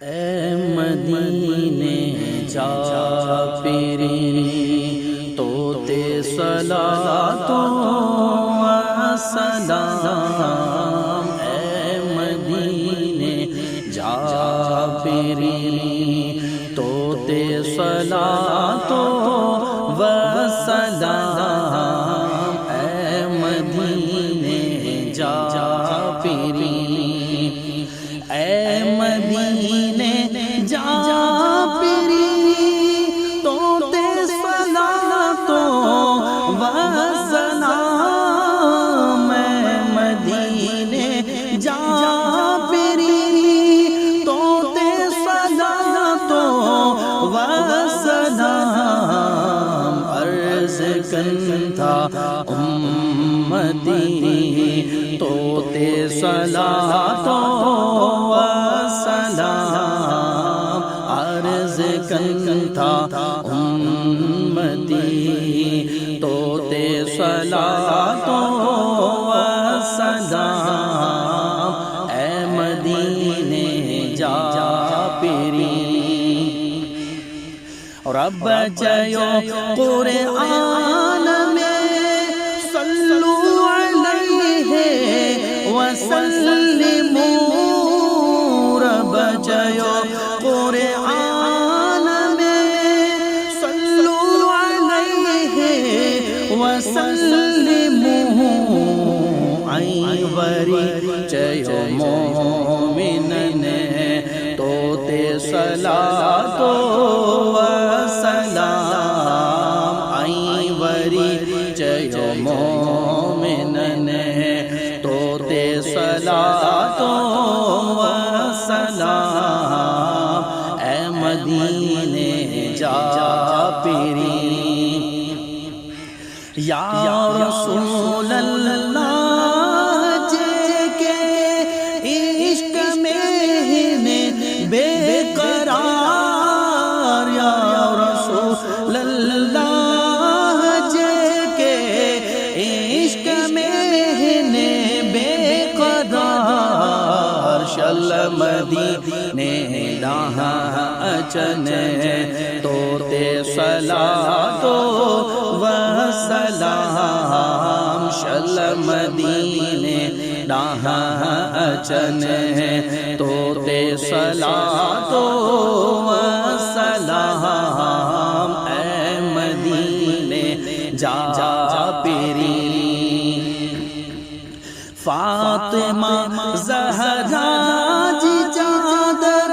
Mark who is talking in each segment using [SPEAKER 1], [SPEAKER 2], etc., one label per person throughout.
[SPEAKER 1] اے مدینے جا پیری توتے صلاۃ و سلام، اے مدینے جا پیری توتے صلاۃ و سلام، اے مدینے جا پیری، اے مدینے جا پیری توتے صلاۃ و سلام، اے مدینے جا پیری توتے صلاۃ و سلام، عرض کنتھا امتی توتے صلاۃ و سلام، عرض کنتھا امتی توتے صلاۃ و سلام، اے مدینے جا پیری، رب چیو قرآن میں صلو علیہ وسلموا، رب چیو قرآن میں صلو علیہ وسلموا، آئی وری چیو مومنن توتے صلاۃ و سلام، آئی وری چیو مومنن توتے صلاۃ و سلام، اے مدینے جا پیری، یا رسول اللہ کے عشق میں بے قرار، یا رسول اللہ کے عشق میں بے قرار، شل مدینے لاہا اچن توتے صلاۃ و سلام، شل مدینے لاہا اچن توتے صلاۃ و سلام، اے مدینے جا پیری، فاطمہ زہرا جی چادر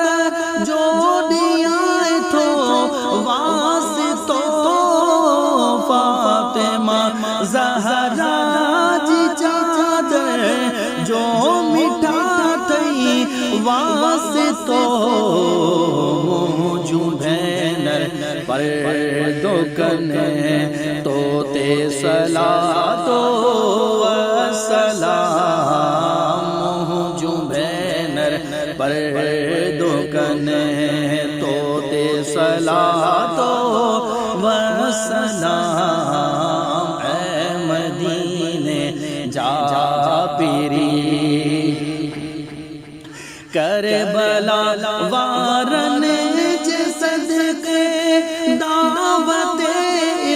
[SPEAKER 1] جوڑیاں تھو واسطو، فاطمہ زہرا جی چادر جو مٹھا تھی واسطو، موجو بھینر پر دکن توتے صلاۃ و سلام، موجو بھینر پر دکن توتے صلاۃ و سلام، اے مدینے جا پیری، کربلا وارن صدقے دعوت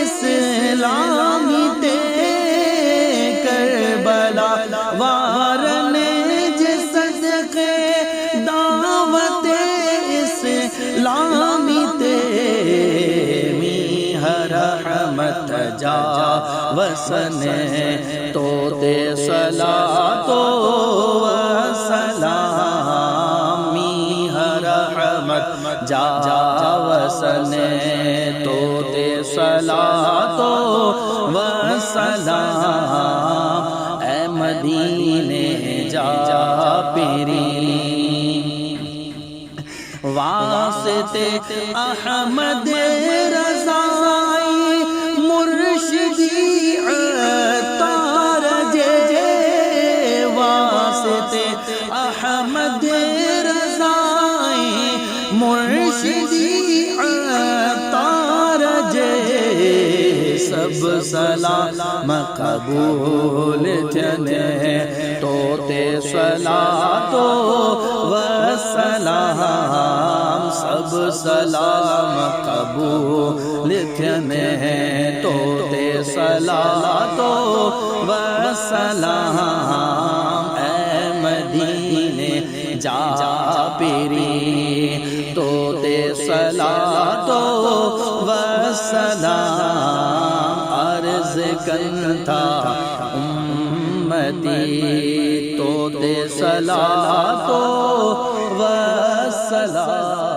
[SPEAKER 1] اسلامی تے، کربلا وارن صدقے دعوت اسلامی تے، رحمت جا وسن توتے صلاۃ و سلام، رحمت جا وسن توتے صلاۃ و سلام، اے مدینے جا پیری، واسطے احمد رضا مرشدی عطار جے، واسطے احمد رضا مرشدی عطار جے، سب سلام قبول جنے توتے صلاۃ و سلام، سلام قبول تھنے تو تے صلاۃ و سلام اے مدینے جا پیری تو تے صلاۃ و سلام عرض کنتا امتی تو تے صلاۃ و سلام